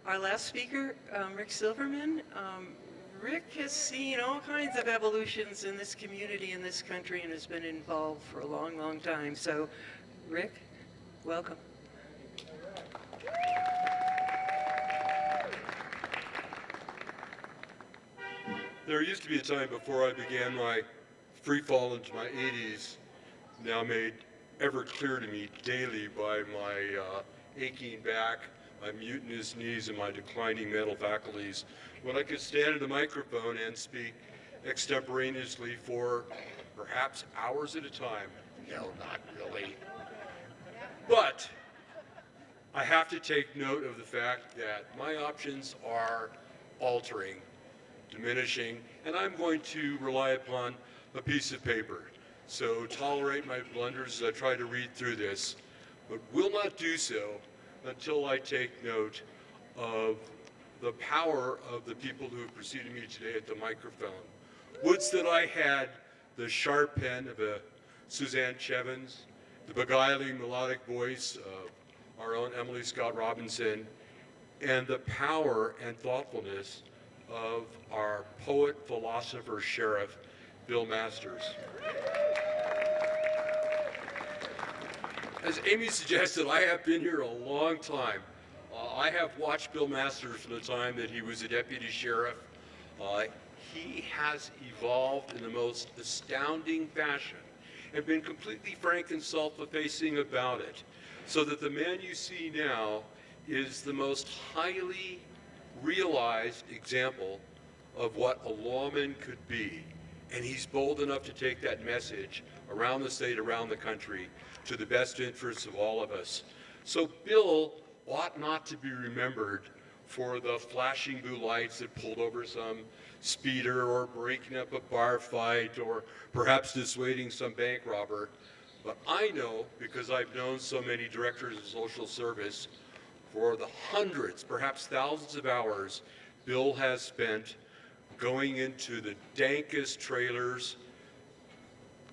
Our last speaker, Rick Silverman. Rick has seen all kinds of evolutions in this community, in this country, and has been involved for a long, long time. So, Rick, welcome. There used to be a time before I began my free fall into my 80s, now made ever clear to me daily by my aching back, my mutinous knees, and my declining mental faculties, when I could stand at a microphone and speak extemporaneously for perhaps hours at a time. No, not really. But I have to take note of the fact that my options are altering, diminishing, and I'm going to rely upon a piece of paper. So tolerate my blunders as I try to read through this, but will not do so until I take note of the power of the people who have preceded me today at the microphone. Wouldst that I had the sharp pen of a Suzanne Chevins, the beguiling melodic voice of our own Emily Scott Robinson, and the power and thoughtfulness of our poet, philosopher, sheriff, Bill Masters. As Amy suggested, I have been here a long time. I have watched Bill Masters from the time that he was a deputy sheriff. He has evolved in the most astounding fashion and been completely frank and self-effacing about it, so that the man you see now is the most highly realized example of what a lawman could be. And he's bold enough to take that message around the state, around the country, to the best interests of all of us. So Bill ought not to be remembered for the flashing blue lights that pulled over some speeder, or breaking up a bar fight, or perhaps dissuading some bank robber. But I know, because I've known so many directors of social service, for the hundreds, perhaps thousands of hours Bill has spent going into the dankest trailers,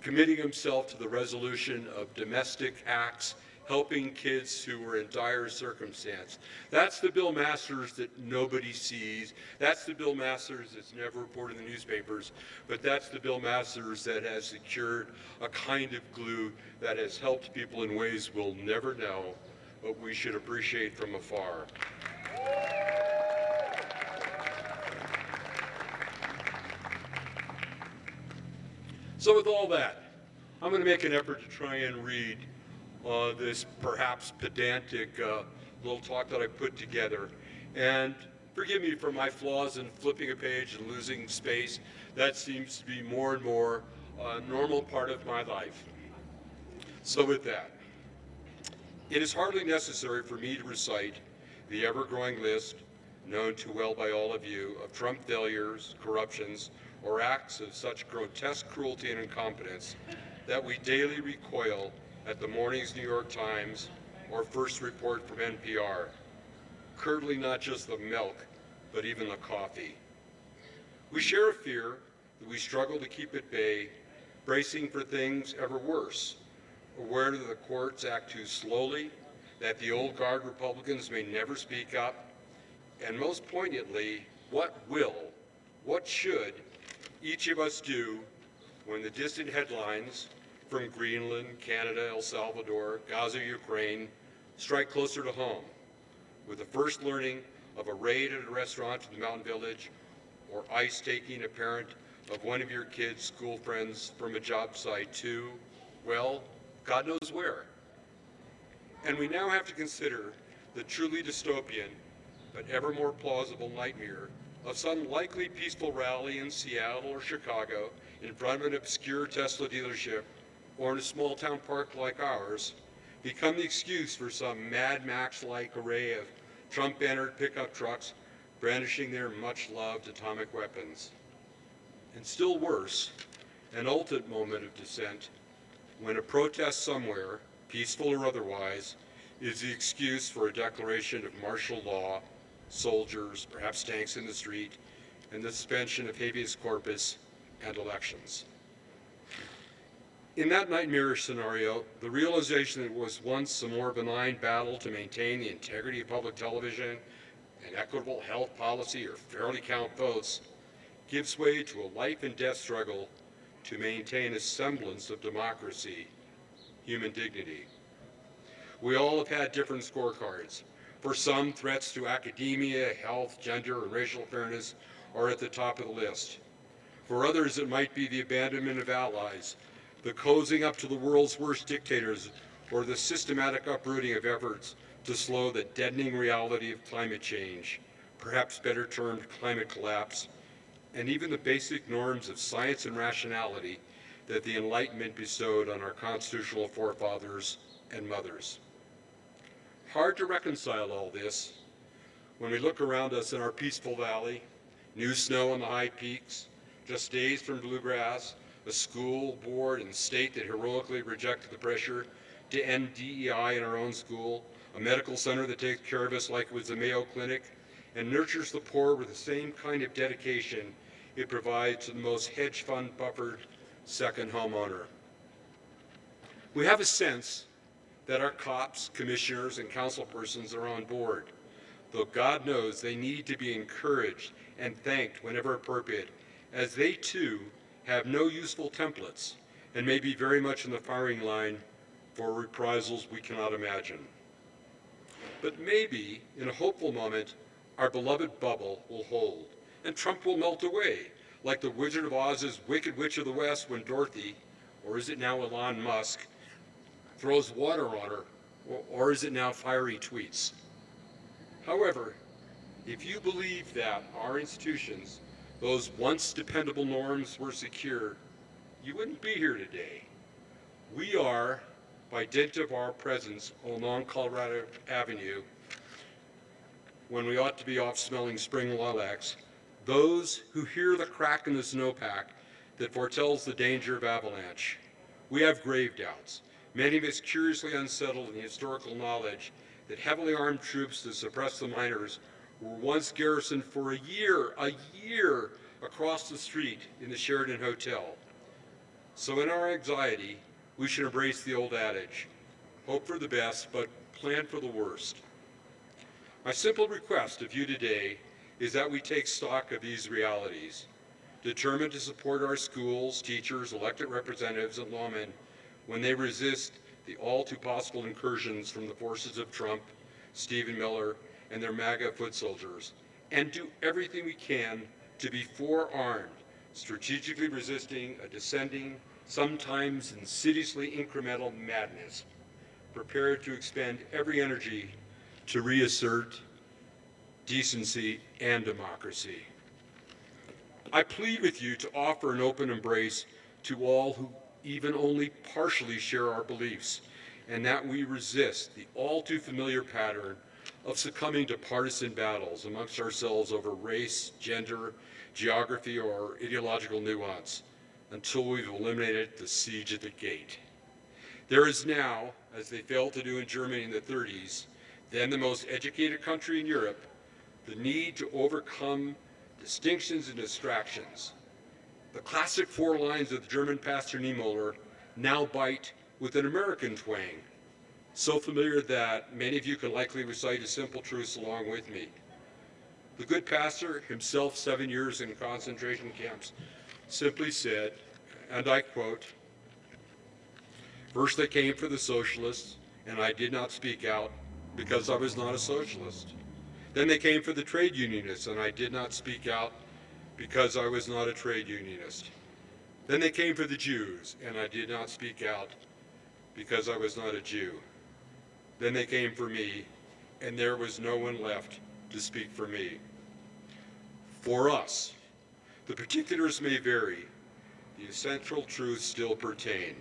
committing himself to the resolution of domestic acts, helping kids who were in dire circumstance. That's the Bill Masters that nobody sees. That's the Bill Masters that's never reported in the newspapers, but that's the Bill Masters that has secured a kind of glue that has helped people in ways we'll never know, but we should appreciate from afar. So with all that, I'm going to make an effort to try and read this perhaps pedantic little talk that I put together. And forgive me for my flaws in flipping a page and losing space. That seems to be more and more a normal part of my life. So with that, it is hardly necessary for me to recite the ever-growing list, known too well by all of you, of Trump failures, corruptions, or acts of such grotesque cruelty and incompetence that we daily recoil at the morning's New York Times or first report from NPR, curdling not just the milk, but even the coffee. We share a fear that we struggle to keep at bay, bracing for things ever worse, aware that the courts act too slowly, that the old guard Republicans may never speak up, and most poignantly, what should each of us do when the distant headlines from Greenland, Canada, El Salvador, Gaza, Ukraine strike closer to home, with the first learning of a raid at a restaurant in the Mountain Village, or ICE taking a parent of one of your kids' school friends from a job site to, well, God knows where. And we now have to consider the truly dystopian, but ever more plausible nightmare of some likely peaceful rally in Seattle or Chicago in front of an obscure Tesla dealership, or in a small town park like ours, become the excuse for some Mad Max-like array of Trump-bannered pickup trucks brandishing their much-loved atomic weapons. And still worse, an ultimate moment of dissent, when a protest somewhere, peaceful or otherwise, is the excuse for a declaration of martial law, soldiers, perhaps tanks in the street, and the suspension of habeas corpus and elections. In that nightmarish scenario, the realization that it was once a more benign battle to maintain the integrity of public television an equitable health policy, or fairly count votes, gives way to a life and death struggle to maintain a semblance of democracy, human dignity. We all have had different scorecards. For some, threats to academia, health, gender, and racial fairness are at the top of the list. For others, it might be the abandonment of allies, the cozying up to the world's worst dictators, or the systematic uprooting of efforts to slow the deadening reality of climate change, perhaps better termed climate collapse, and even the basic norms of science and rationality that the Enlightenment bestowed on our constitutional forefathers and mothers. Hard to reconcile all this when we look around us in our peaceful valley, new snow on the high peaks, just days from bluegrass, a school board and state that heroically rejected the pressure to end DEI in our own school, a medical center that takes care of us like it was the Mayo Clinic, and nurtures the poor with the same kind of dedication it provides to the most hedge fund buffered second homeowner. We have a sense that our cops, commissioners, and councilpersons are on board, though God knows they need to be encouraged and thanked whenever appropriate, as they too have no useful templates and may be very much in the firing line for reprisals we cannot imagine. But maybe, in a hopeful moment, our beloved bubble will hold, and Trump will melt away, like the Wizard of Oz's Wicked Witch of the West when Dorothy, or is it now Elon Musk, throws water on her, or is it now fiery tweets? However, if you believe that our institutions, those once dependable norms, were secure, you wouldn't be here today. We are, by dint of our presence along Colorado Avenue, when we ought to be off smelling spring lilacs, those who hear the crack in the snowpack that foretells the danger of avalanche. We have grave doubts, many of us curiously unsettled in the historical knowledge that heavily armed troops to suppress the miners were once garrisoned for a year across the street in the Sheraton Hotel. So in our anxiety, we should embrace the old adage, hope for the best, but plan for the worst. My simple request of you today is that we take stock of these realities, determined to support our schools, teachers, elected representatives, and lawmen when they resist the all too possible incursions from the forces of Trump, Stephen Miller, and their MAGA foot soldiers, and do everything we can to be forearmed, strategically resisting a descending, sometimes insidiously incremental madness, prepared to expend every energy to reassert decency and democracy. I plead with you to offer an open embrace to all who even only partially share our beliefs, and that we resist the all too familiar pattern of succumbing to partisan battles amongst ourselves over race, gender, geography, or ideological nuance until we've eliminated the siege at the gate. There is now, as they failed to do in Germany in the 30s, then the most educated country in Europe, the need to overcome distinctions and distractions. The classic four lines of the German pastor Niemöller now bite with an American twang, so familiar that many of you can likely recite a simple truth along with me. The good pastor, himself 7 years in concentration camps, simply said, and I quote, "First they came for the socialists, and I did not speak out because I was not a socialist. Then they came for the trade unionists, and I did not speak out because I was not a trade unionist. Then they came for the Jews, and I did not speak out because I was not a Jew. Then they came for me, and there was no one left to speak for me." For us, the particulars may vary, the essential truths still pertain.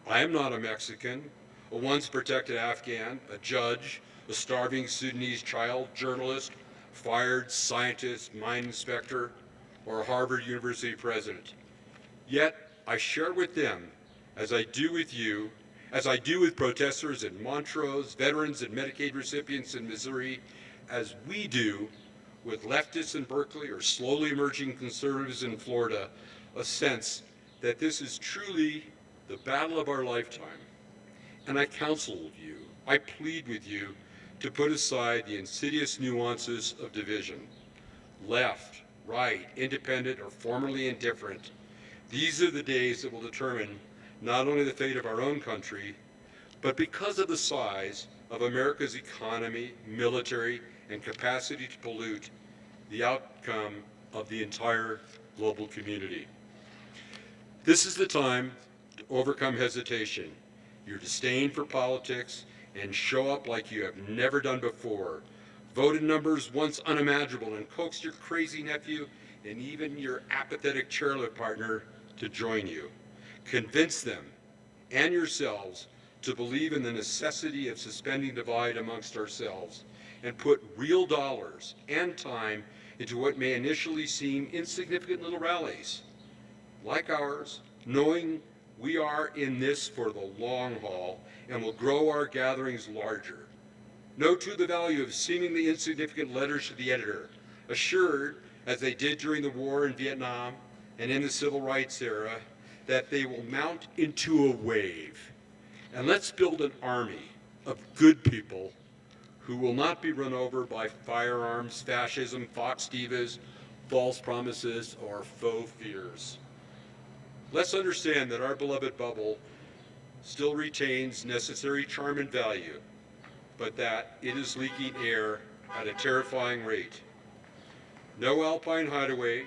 I am not a Mexican, a once protected Afghan, a judge, a starving Sudanese child, journalist, fired scientist, mine inspector, or a Harvard University president. Yet I share with them, as I do with you, as I do with protesters in Montrose, veterans and Medicaid recipients in Missouri, as we do with leftists in Berkeley or slowly emerging conservatives in Florida, a sense that this is truly the battle of our lifetime. And I counsel you, I plead with you to put aside the insidious nuances of division. Left, right, independent, or formerly indifferent, these are the days that will determine not only the fate of our own country, but because of the size of America's economy, military, and capacity to pollute, the outcome of the entire global community. This is the time to overcome hesitation, your disdain for politics, and show up like you have never done before. Vote in numbers once unimaginable and coax your crazy nephew and even your apathetic chairlift partner to join you. Convince them and yourselves to believe in the necessity of suspending divide amongst ourselves and put real dollars and time into what may initially seem insignificant little rallies like ours, knowing we are in this for the long haul and will grow our gatherings larger. Know too the value of seemingly insignificant letters to the editor, assured, as they did during the war in Vietnam and in the civil rights era, that they will mount into a wave. And let's build an army of good people who will not be run over by firearms, fascism, fox divas, false promises, or faux fears. Let's understand that our beloved bubble still retains necessary charm and value, but that it is leaking air at a terrifying rate. No alpine hideaway,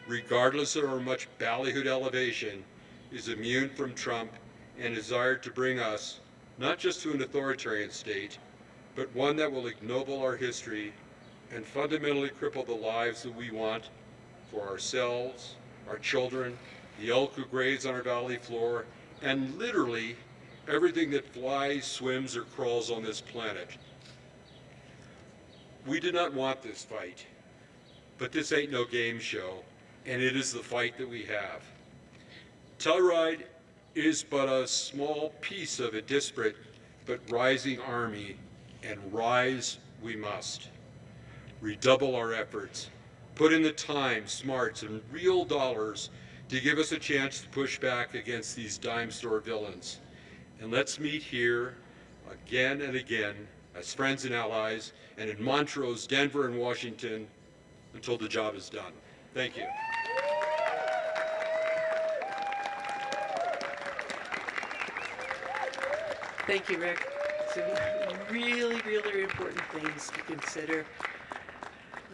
regardless of our much ballyhooed elevation, is immune from Trump and desired to bring us not just to an authoritarian state, but one that will ignoble our history and fundamentally cripple the lives that we want for ourselves, our children, the elk who graze on our valley floor, and literally everything that flies, swims, or crawls on this planet. We did not want this fight, but this ain't no game show, and it is the fight that we have. Telluride is but a small piece of a disparate but rising army, and rise we must. Redouble our efforts, put in the time, smarts, and real dollars to give us a chance to push back against these dime store villains. And let's meet here again and again as friends and allies, and in Montrose, Denver, and Washington until the job is done. Thank you. Thank you, Rick. Some really, really important things to consider.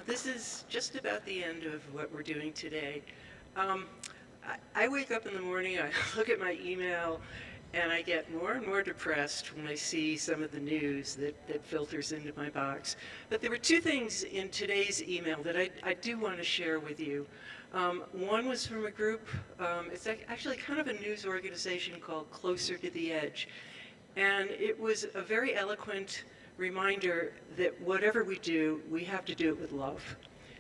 This is just about the end of what we're doing today. I wake up in the morning, I look at my email, and I get more and more depressed when I see some of the news that filters into my box. But there were two things in today's email that I do want to share with you. One was from a group, it's actually kind of a news organization called Closer to the Edge. And it was a very eloquent reminder that whatever we do, we have to do it with love.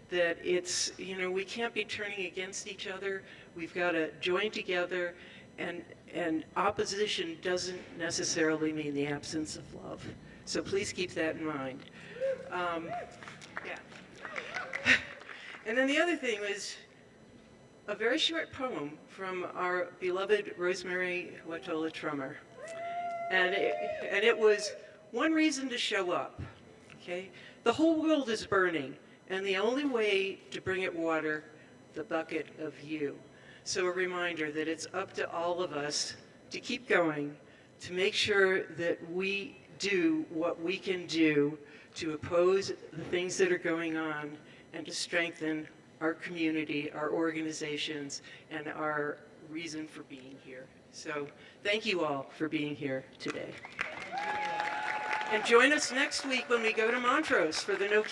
That it's, we can't be turning against each other. We've got to join together, and opposition doesn't necessarily mean the absence of love. So please keep that in mind. Yeah. And then the other thing was a very short poem from our beloved Rosemary Watola Trummer. And it was one reason to show up, okay? The whole world is burning, and the only way to bring it water, the bucket of you. So a reminder that it's up to all of us to keep going, to make sure that we do what we can do to oppose the things that are going on and to strengthen our community, our organizations, and our reason for being here. So thank you all for being here today. And join us next week when we go to Montrose for the No King